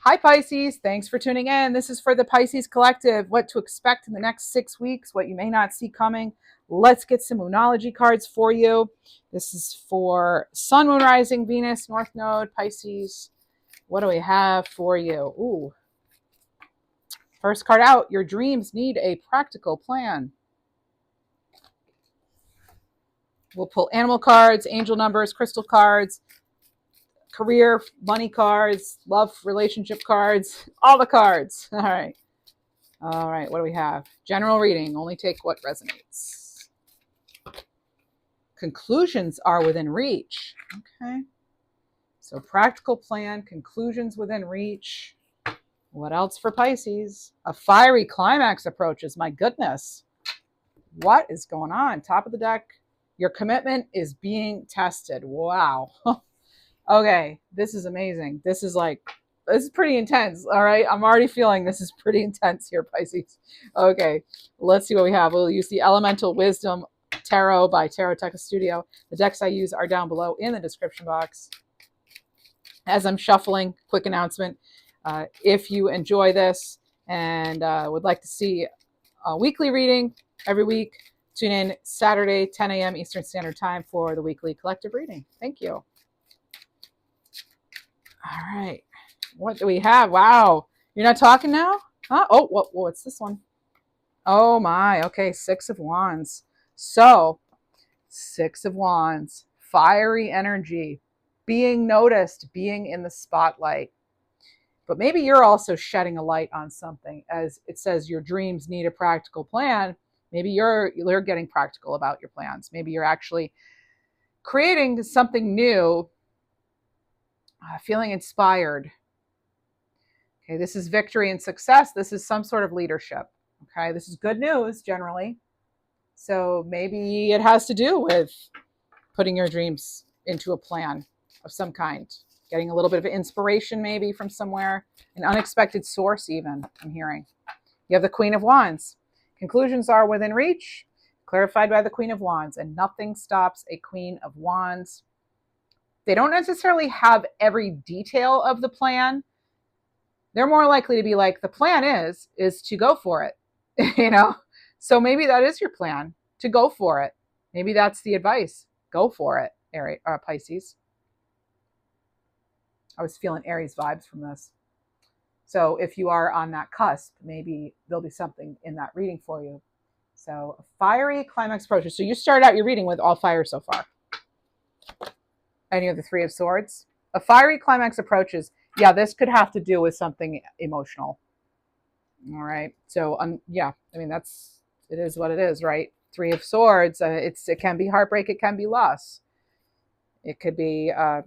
Hi, Pisces. Thanks for tuning in. This is for the Pisces Collective. What to expect in the next 6 weeks, what you may not see coming. Let's get some Moonology cards for you. This is for Sun, Moon, Rising, Venus, North Node, Pisces. What do we have for you? Ooh. First card out, your dreams need a practical plan. We'll pull animal cards, angel numbers, crystal cards, career, money cards, love, relationship cards, all the cards. All right. All right, what do we have? General reading, only take what resonates. Conclusions are within reach. Okay. So practical plan, conclusions within reach. What else for Pisces? A fiery climax approaches. My goodness. What is going on? Top of the deck. Your commitment is being tested. Wow. Okay, this is amazing. This is pretty intense. All right, I'm already feeling this is pretty intense here, Pisces. Okay, let's see what we have. We'll use the Elemental Wisdom Tarot by Tarot Teka Studio. The decks I use are down below in the description box. As I'm shuffling, quick announcement. If you enjoy this and would like to see a weekly reading every week, tune in Saturday, 10 a.m. Eastern Standard Time for the weekly collective reading. Thank you. All right. What do we have? Wow. You're not talking now? Huh? Oh, what's this one? Oh my. Okay. 6 of Wands. So, 6 of Wands. Fiery energy. Being noticed. Being in the spotlight. But maybe you're also shedding a light on something. As it says, your dreams need a practical plan. Maybe you're getting practical about your plans. Maybe you're actually creating something new, feeling inspired. Okay, this is victory and success. This is some sort of leadership. Okay, this is good news generally. So maybe it has to do with putting your dreams into a plan of some kind, getting a little bit of inspiration maybe from somewhere, an unexpected source even, I'm hearing. You have the Queen of Wands. Conclusions are within reach, clarified by the Queen of Wands, and nothing stops a Queen of Wands. They don't necessarily have every detail of the plan. They're more likely to be like, the plan is to go for it, you know? So maybe that is your plan, to go for it. Maybe that's the advice. Go for it, Pisces. I was feeling Aries vibes from this. So if you are on that cusp, maybe there'll be something in that reading for you. So a fiery climax approaches. So you start out your reading with all fire so far. And you have the 3 of Swords. A fiery climax approaches. Yeah, this could have to do with something emotional. All right. So, yeah, I mean, it is what it is, right? 3 of Swords. It can be heartbreak. It can be loss. It could be a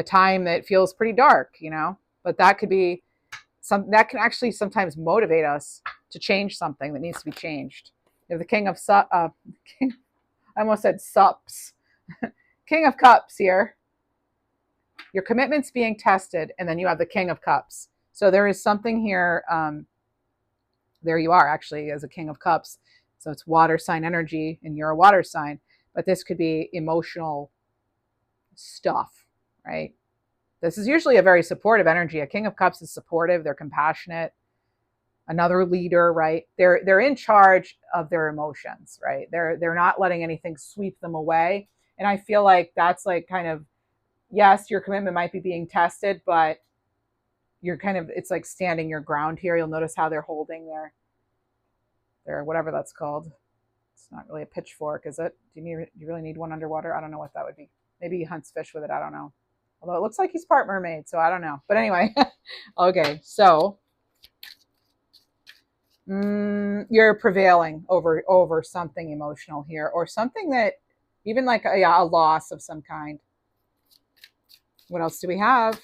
time that feels pretty dark, you know, but that could be that can actually sometimes motivate us to change something that needs to be changed. You have the King of I almost said Sups. King of Cups here. Your commitment's being tested, and then you have the King of Cups. So there is something here. There you are, actually, as a King of Cups. So it's water sign energy, and you're a water sign. But this could be emotional stuff, right? This is usually a very supportive energy. A King of Cups is supportive. They're compassionate. Another leader, right? They're in charge of their emotions, right? They're not letting anything sweep them away. And I feel like that's like kind of, yes, your commitment might be being tested, but you're kind of, it's like standing your ground here. You'll notice how they're holding their whatever that's called. It's not really a pitchfork, is it? Do you really need one underwater? I don't know what that would be. Maybe he hunts fish with it. I don't know. Although it looks like he's part mermaid, so I don't know. But anyway, okay, so you're prevailing over something emotional here, or something that even like a loss of some kind. What else do we have?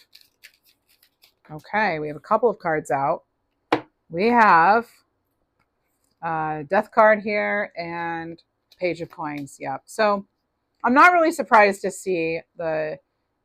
Okay, we have a couple of cards out. We have Death card here and Page of Coins. Yep. So I'm not really surprised to see the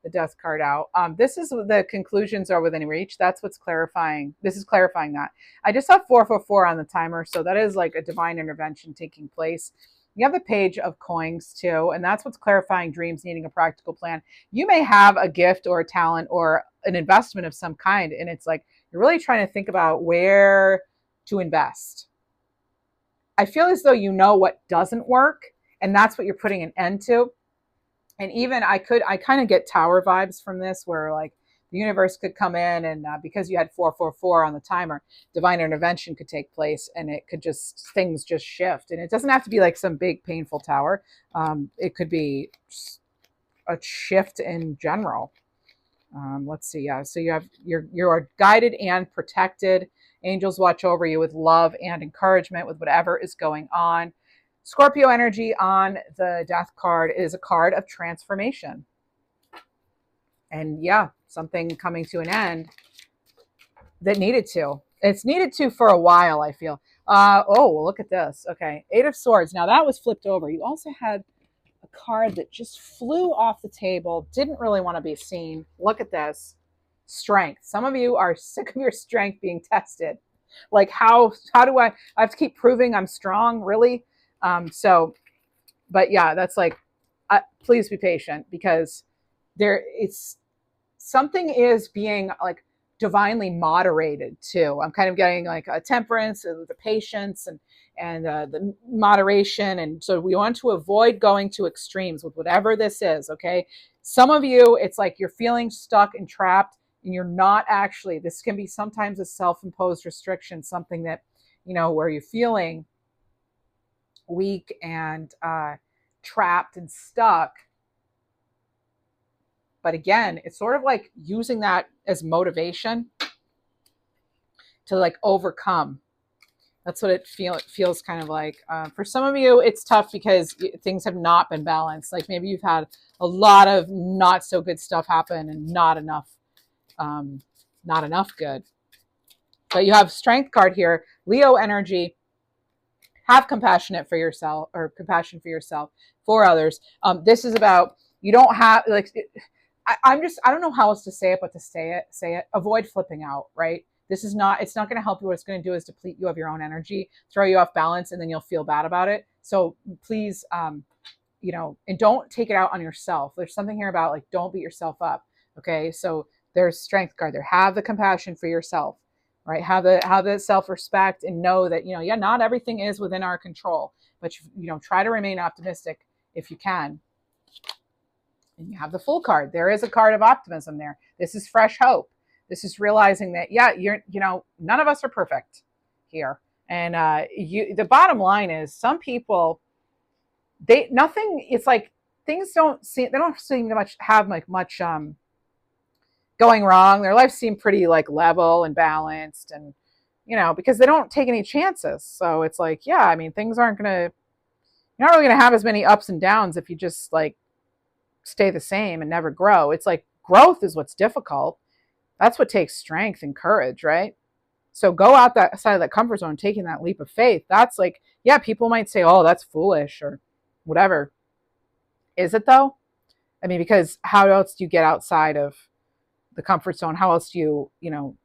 Death card out. This is the conclusions are within reach. That's what's clarifying. This is clarifying that. I just saw 444 on the timer, so that is like a divine intervention taking place. You have the Page of Coins too, and that's what's clarifying dreams needing a practical plan. You may have a gift or a talent or an investment of some kind. And it's like, you're really trying to think about where to invest. I feel as though you know what doesn't work, and that's what you're putting an end to. And even I kind of get tower vibes from this, where like the universe could come in and because you had 444 on the timer, divine intervention could take place, and it could just, things just shift. And it doesn't have to be like some big painful tower. It could be a shift in general. Let's see. Yeah. So you are guided and protected. Angels watch over you with love and encouragement with whatever is going on. Scorpio energy on the death card is a card of transformation. And yeah, something coming to an end that needed to. It's needed to for a while, I feel. Oh, look at this. Okay. 8 of Swords. Now that was flipped over. You also had a card that just flew off the table, didn't really want to be seen. Look at this. Strength. Some of you are sick of your strength being tested. Like how do I have to keep proving I'm strong, really? But yeah, that's like, please be patient, because it's something is being like divinely moderated too. I'm kind of getting like a temperance and the patience and the moderation. And so we want to avoid going to extremes with whatever this is. Okay. Some of you, it's like you're feeling stuck and trapped, and you're not actually. This can be sometimes a self-imposed restriction, something that, where you're feeling weak and trapped and stuck. But again, it's sort of like using that as motivation to like overcome. That's what it feels kind of like. For some of you, it's tough because things have not been balanced. Like maybe you've had a lot of not so good stuff happen and not enough good. But you have Strength card here, Leo energy. Have compassion for yourself, for others. This is about, you don't have like. I don't know how else to say it, but to say it. Avoid flipping out, right? It's not going to help you. What it's going to do is deplete you of your own energy, throw you off balance, and then you'll feel bad about it. So please, and don't take it out on yourself. There's something here about like, don't beat yourself up. Okay. So there's Strength card there. Have the compassion for yourself, right? Have the self-respect, and know that, not everything is within our control, but try to remain optimistic if you can. And you have the Fool card. There is a card of optimism there. This is fresh hope. This is realizing that, none of us are perfect here. And the bottom line is, some people, it's like things don't seem to have much going wrong. Their lives seem pretty like level and balanced, and because they don't take any chances. So it's like, things you're not really gonna have as many ups and downs if you just like stay the same and never grow. It's like growth is what's difficult. That's what takes strength and courage, right? So go out that side of that comfort zone, taking that leap of faith. That's like, people might say, oh, that's foolish or whatever. Is it though? Because how else do you get outside of the comfort zone? How else do you,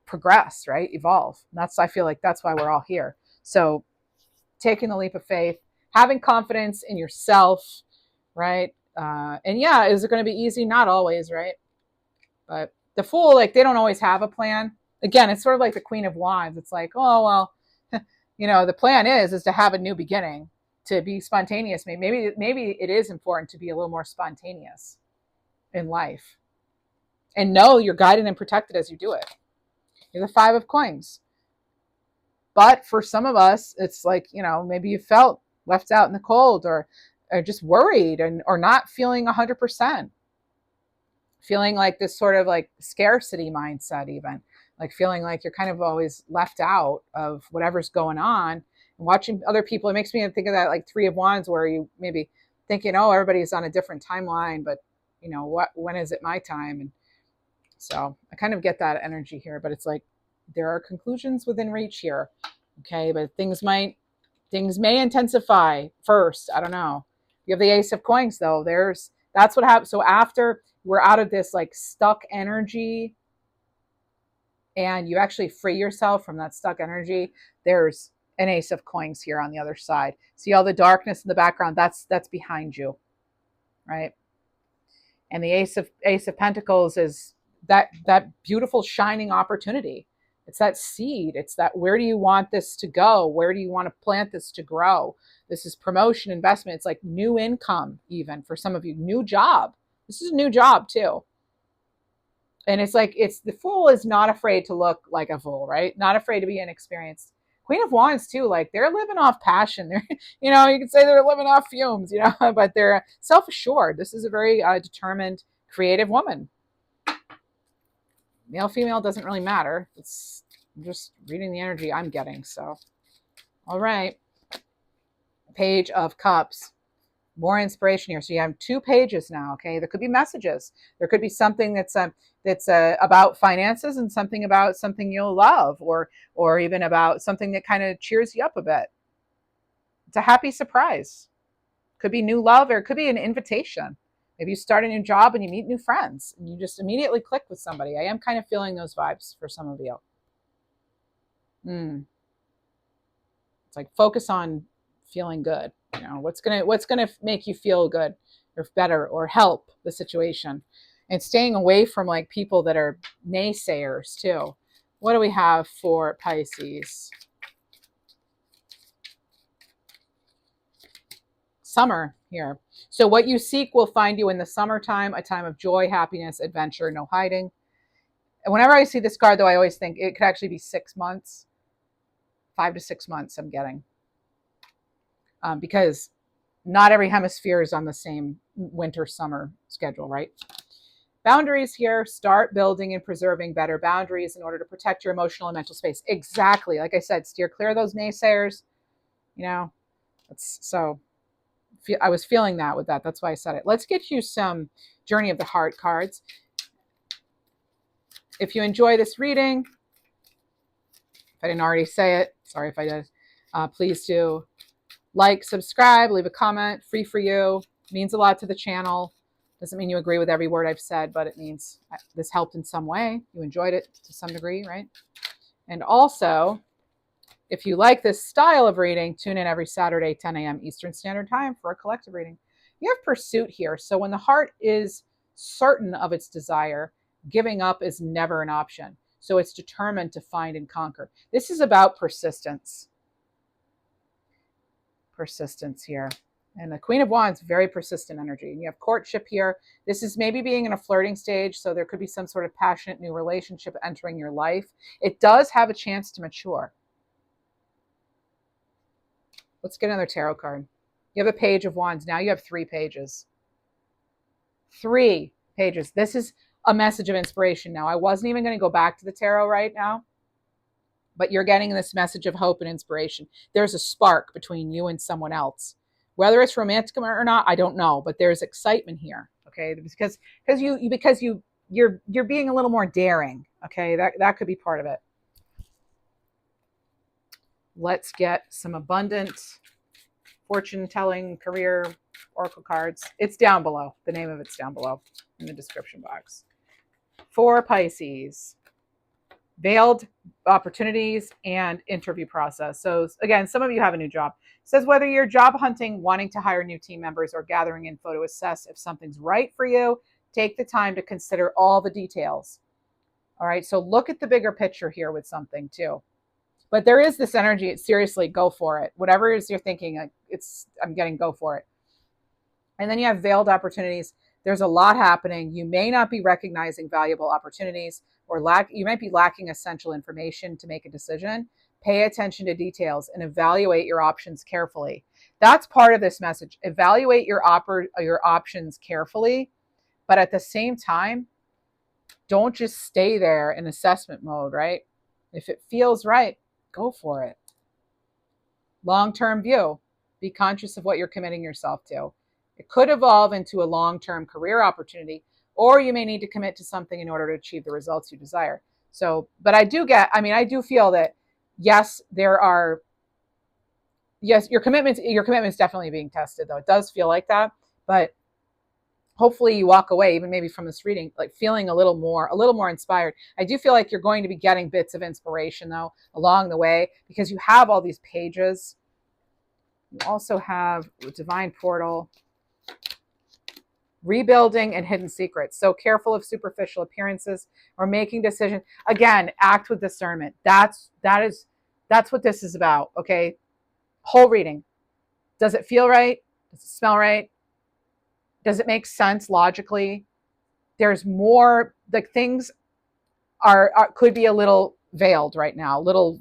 progress, right? Evolve. And I feel like that's why we're all here. So taking the leap of faith, having confidence in yourself, right? And is it going to be easy? Not always, right? But the Fool, like, they don't always have a plan. Again, it's sort of like the Queen of Wands. It's like, oh, well, the plan is to have a new beginning, to be spontaneous. Maybe it is important to be a little more spontaneous in life, and know you're guided and protected as you do it. You're the 5 of Coins. But for some of us, it's like, maybe you felt left out in the cold, or just worried, or not feeling 100%. Feeling like this sort of like scarcity mindset, even like feeling like you're kind of always left out of whatever's going on. And watching other people, it makes me think of that like 3 of Wands, where you maybe thinking, oh, everybody's on a different timeline, but when is it my time? And so I kind of get that energy here, but it's like there are conclusions within reach here. Okay, but things may intensify first. I don't know. You have the Ace of Coins though. That's what happens. So after we're out of this like stuck energy, and you actually free yourself from that stuck energy, there's an Ace of Coins here on the other side. See all the darkness in the background? That's behind you, right? And the Ace of Pentacles is that beautiful shining opportunity. It's that seed. It's that, where do you want this to go? Where do you want to plant this to grow? This is promotion, investment. It's like new income, even for some of you, new job. This is a new job too. And it's like, it's the Fool is not afraid to look like a fool, right? Not afraid to be inexperienced. Queen of Wands too, like they're living off passion. They're, you could say they're living off fumes, but they're self-assured. This is a very determined, creative woman. Male, female doesn't really matter. I'm just reading the energy I'm getting. So, all right. Page of Cups. More inspiration here. So you have 2 pages now. Okay, there could be messages. There could be something that's about finances, and something about something you'll love, or even about something that kind of cheers you up a bit. It's a happy surprise. Could be new love, or it could be an invitation. Maybe you start a new job and you meet new friends and you just immediately click with somebody. I am kind of feeling those vibes for some of you. It's like, focus on feeling good. What's gonna make you feel good or better or help the situation, and staying away from like people that are naysayers too. What do we have for Pisces? Summer here. So what you seek will find you in the summertime, a time of joy, happiness, adventure, no hiding. And whenever I see this card, though, I always think it could actually be 6 months, 5 to 6 months, I'm getting. Because not every hemisphere is on the same winter-summer schedule, right? Boundaries here. Start building and preserving better boundaries in order to protect your emotional and mental space. Exactly. Like I said, steer clear of those naysayers. I was feeling that with that. That's why I said it. Let's get you some Journey of the Heart cards. If you enjoy this reading, if I didn't already say it, sorry if I did, please do like, subscribe, leave a comment. Free for you. It means a lot to the channel. Doesn't mean you agree with every word I've said, but it means this helped in some way. You enjoyed it to some degree, right? And also, if you like this style of reading, tune in every Saturday, 10 a.m. Eastern Standard Time for a collective reading. You have pursuit here. So when the heart is certain of its desire, giving up is never an option. So it's determined to find and conquer. This is about persistence. Persistence here. And the Queen of Wands, very persistent energy. And you have courtship here. This is maybe being in a flirting stage. So there could be some sort of passionate new relationship entering your life. It does have a chance to mature. Let's get another tarot card. You have a Page of Wands. Now you have 3 pages. 3 pages. This is a message of inspiration now. I wasn't even going to go back to the tarot right now, but you're getting this message of hope and inspiration. There's a spark between you and someone else. Whether it's romantic or not, I don't know, but there's excitement here, okay? Because you're being a little more daring, okay? That could be part of it. Let's get some abundant fortune-telling career oracle cards. It's down below. The name of it's down below in the description box. For Pisces, veiled opportunities and interview process. So again, some of you have a new job. It says whether you're job hunting, wanting to hire new team members, or gathering info to assess if something's right for you, take the time to consider all the details. All right, so look at the bigger picture here with something too. But there is this energy. Seriously, go for it. Whatever it is you're thinking, I'm getting go for it. And then you have veiled opportunities. There's a lot happening. You may not be recognizing valuable opportunities, or you might be lacking essential information to make a decision. Pay attention to details and evaluate your options carefully. That's part of this message. Evaluate your options carefully, but at the same time, don't just stay there in assessment mode, right? If it feels right, go for it. Long-term view. Be conscious of what you're committing yourself to. It could evolve into a long-term career opportunity, or you may need to commit to something in order to achieve the results you desire. So, but I do feel that, yes, your commitment's definitely being tested, though. It does feel like that, but hopefully you walk away, even maybe from this reading, like feeling a little more inspired. I do feel like you're going to be getting bits of inspiration, though, along the way, because you have all these pages. You also have Divine Portal, rebuilding and hidden secrets. So careful of superficial appearances or making decisions. Again, act with discernment. That's what this is about. Okay. Whole reading. Does it feel right? Does it smell right? Does it make sense logically? There's more, like, things could be a little veiled right now, a little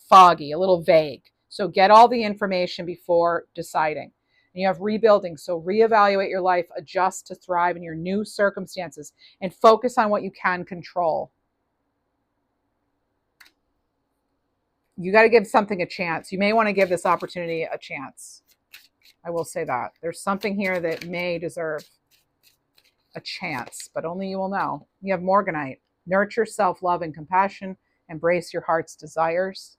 foggy, a little vague. So get all the information before deciding. And you have rebuilding. So reevaluate your life, adjust to thrive in your new circumstances, and focus on what you can control. You got to give something a chance. You may want to give this opportunity a chance. I will say that. There's something here that may deserve a chance, but only you will know. You have Morganite. Nurture self-love and compassion. Embrace your heart's desires.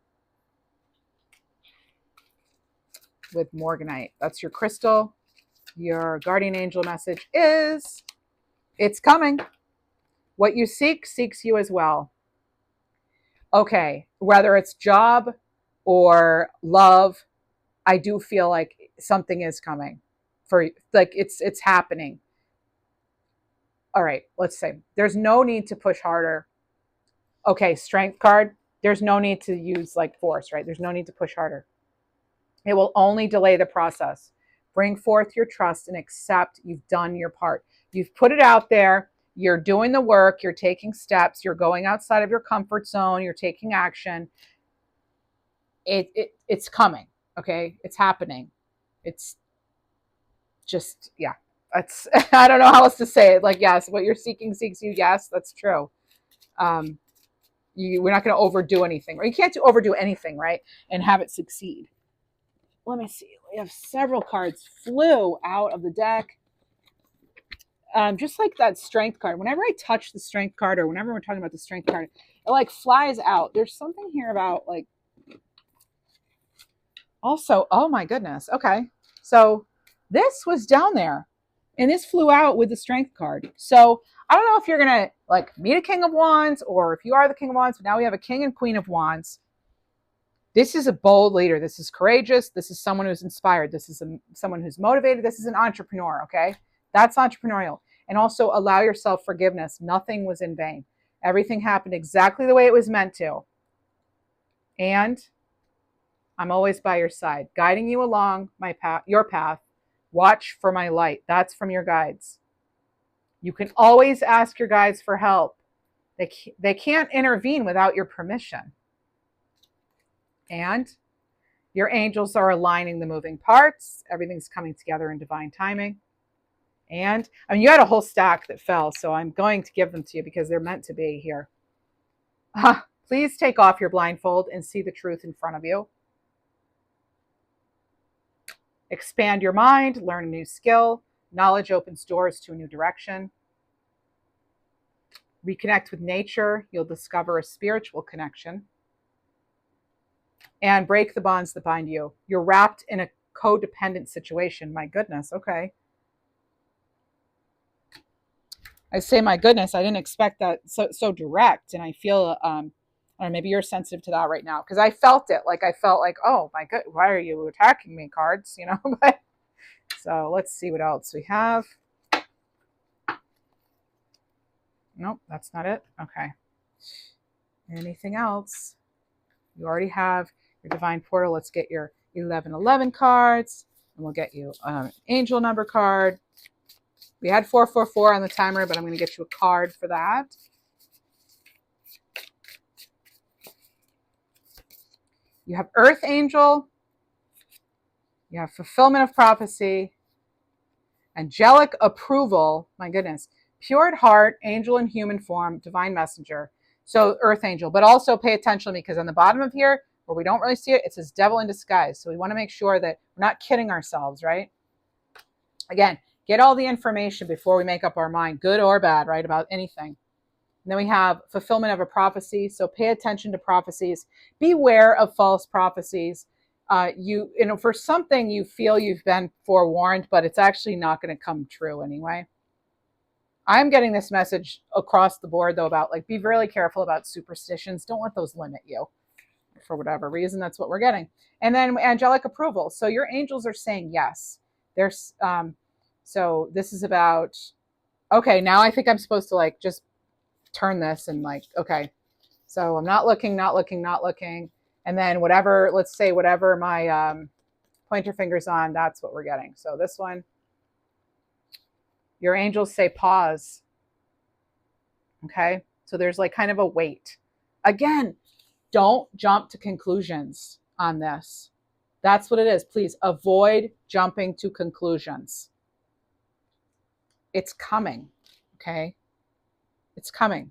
With Morganite. That's your crystal. Your guardian angel message is, it's coming. What you seek seeks you as well. Okay, whether it's job or love, I do feel like something is coming for, like, it's happening. All right, let's say there's no need to push harder. Okay, strength card. There's no need to use like force, right? There's no need to push harder. It will only delay the process. Bring forth your trust and accept you've done your part. You've put it out there. You're doing the work. You're taking steps. You're going outside of your comfort zone. You're taking action. It's coming. Okay, it's happening. It's just, yeah. That's, I don't know how else to say it. Like, yes, what you're seeking seeks you. Yes, that's true. We're not going to overdo anything, or you can't overdo anything, right? And have it succeed. Let me see. We have several cards flew out of the deck. Just like that strength card. Whenever I touch the strength card, or whenever we're talking about the strength card, it like flies out. There's something here about like, also, oh my goodness. Okay. So this was down there and this flew out with the strength card. So I don't know if you're going to like meet a King of Wands, or if you are the King of Wands, but now we have a King and Queen of Wands. This is a bold leader. This is courageous. This is someone who's inspired. This is someone who's motivated. This is an entrepreneur, okay? That's entrepreneurial. And also allow yourself forgiveness. Nothing was in vain. Everything happened exactly the way it was meant to. And I'm always by your side, guiding you along my path, your path. Watch for my light. That's from your guides. You can always ask your guides for help. They can't intervene without your permission. And your angels are aligning the moving parts. Everything's coming together in divine timing. And I mean, you had a whole stack that fell, so I'm going to give them to you because they're meant to be here. Please take off your blindfold and see the truth in front of you. Expand your mind, learn a new skill. Knowledge opens doors to a new direction. Reconnect with nature. You'll discover a spiritual connection. And break the bonds that bind you. You're wrapped in a codependent situation. My goodness. Okay. I say, my goodness, I didn't expect that so direct. And I feel, I don't know, maybe you're sensitive to that right now. Because I felt it. Like, I felt like, oh my God, why are you attacking me, cards? You know, but so let's see what else we have. Nope, that's not it. Okay. Anything else? You already have your divine portal. Let's get your 1111 cards, and we'll get you an angel number card. We had 444 on the timer, but I'm going to get you a card for that. You have Earth Angel. You have Fulfillment of Prophecy. Angelic Approval. My goodness. Pure at heart, angel in human form, divine messenger. So Earth Angel, but also pay attention because on the bottom of here, where we don't really see it, it says devil in disguise. So we want to make sure that we're not kidding ourselves, right? Again, get all the information before we make up our mind, good or bad, right, about anything. And then we have fulfillment of a prophecy. So pay attention to prophecies. Beware of false prophecies. You know, for something you feel you've been forewarned, but it's actually not going to come true anyway. I'm getting this message across the board, though, about like, be really careful about superstitions. Don't let those limit you for whatever reason. That's what we're getting. And then angelic approval. So your angels are saying yes. There's So this is about, okay, now I think I'm supposed to like just turn this and like, okay, so I'm not looking, not looking, not looking. And then whatever, let's say whatever my pointer finger's on, that's what we're getting. So this one, your angels say pause. Okay. So there's like kind of a wait. Again, don't jump to conclusions on this. That's what it is. Please avoid jumping to conclusions. It's coming. Okay. It's coming.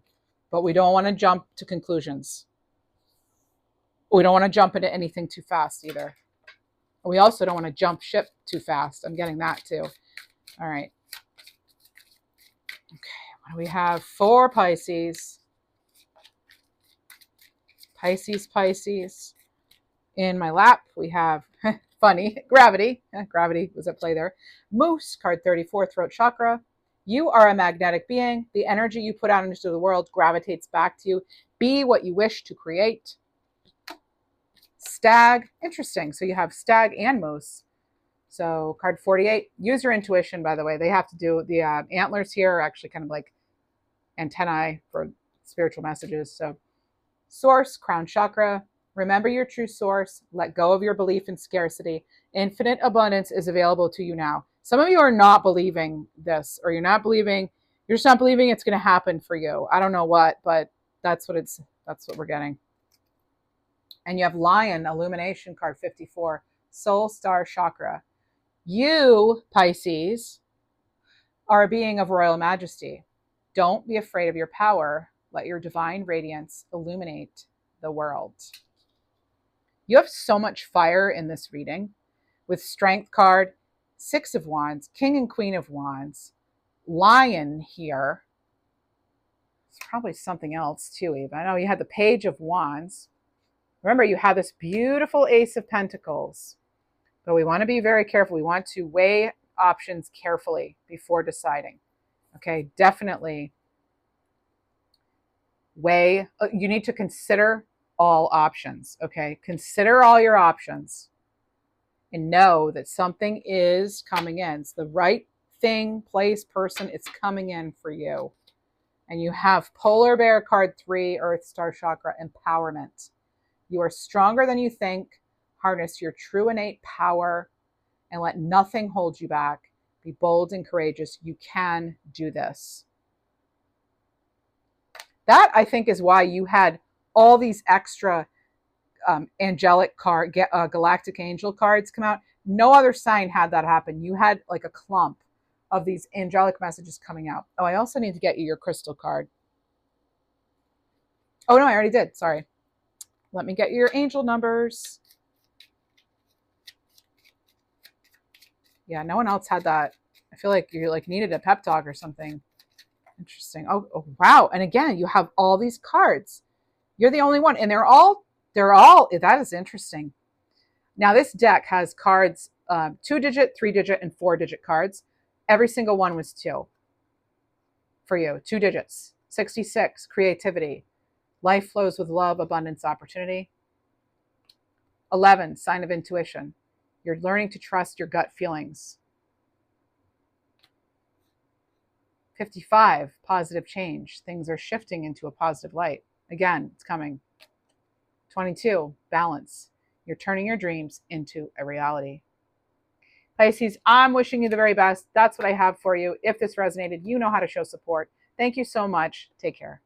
But we don't want to jump to conclusions. We don't want to jump into anything too fast either. We also don't want to jump ship too fast. I'm getting that too. All right. Okay. We have 4 Pisces. Pisces. In my lap, we have, funny, gravity. Gravity was at play there. Moose, card 34, throat chakra. You are a magnetic being. The energy you put out into the world gravitates back to you. Be what you wish to create. Stag, interesting. So you have stag and moose. So card 48, use your intuition, by the way. They have to do, the antlers here are actually kind of like antennae for spiritual messages. So source, crown chakra. Remember your true source. Let go of your belief in scarcity. Infinite abundance is available to you now. Some of you are not believing this, or you're just not believing it's going to happen for you. I don't know what, but that's what we're getting. And you have Lion, illumination, card 54, soul star chakra. You, Pisces, are a being of royal majesty. Don't be afraid of your power. Let your divine radiance illuminate the world. You have so much fire in this reading with Strength card, 6 of Wands, King and Queen of Wands, Lion here. It's probably something else too, even. I know you had the Page of Wands. Remember, you have this beautiful Ace of Pentacles, but we want to be very careful. We want to weigh options carefully before deciding. Okay, definitely weigh. You need to consider all options. Okay, consider all your options and know that something is coming in. It's the right thing, place, person. It's coming in for you. And you have Polar Bear card 3, Earth Star Chakra, empowerment. You are stronger than you think. Harness your true innate power and let nothing hold you back. Be bold and courageous. You can do this. That, I think, is why you had all these extra angelic galactic angel cards come out. No other sign had that happen. You had like a clump of these angelic messages coming out. Oh, I also need to get you your crystal card. Oh, no, I already did. Sorry. Let me get you your angel numbers. Yeah, no one else had that. I feel like you like needed a pep talk or something. Interesting. Oh, wow. And again, you have all these cards. You're the only one. And they're all, that is interesting. Now this deck has cards, 2-digit, 3-digit, and 4-digit cards. Every single one was 2 for you. 2 digits. 66, creativity. Life flows with love, abundance, opportunity. 11, sign of intuition. You're learning to trust your gut feelings. 55, positive change. Things are shifting into a positive light. Again, it's coming. 22, balance. You're turning your dreams into a reality. Pisces, I'm wishing you the very best. That's what I have for you. If this resonated, you know how to show support. Thank you so much. Take care.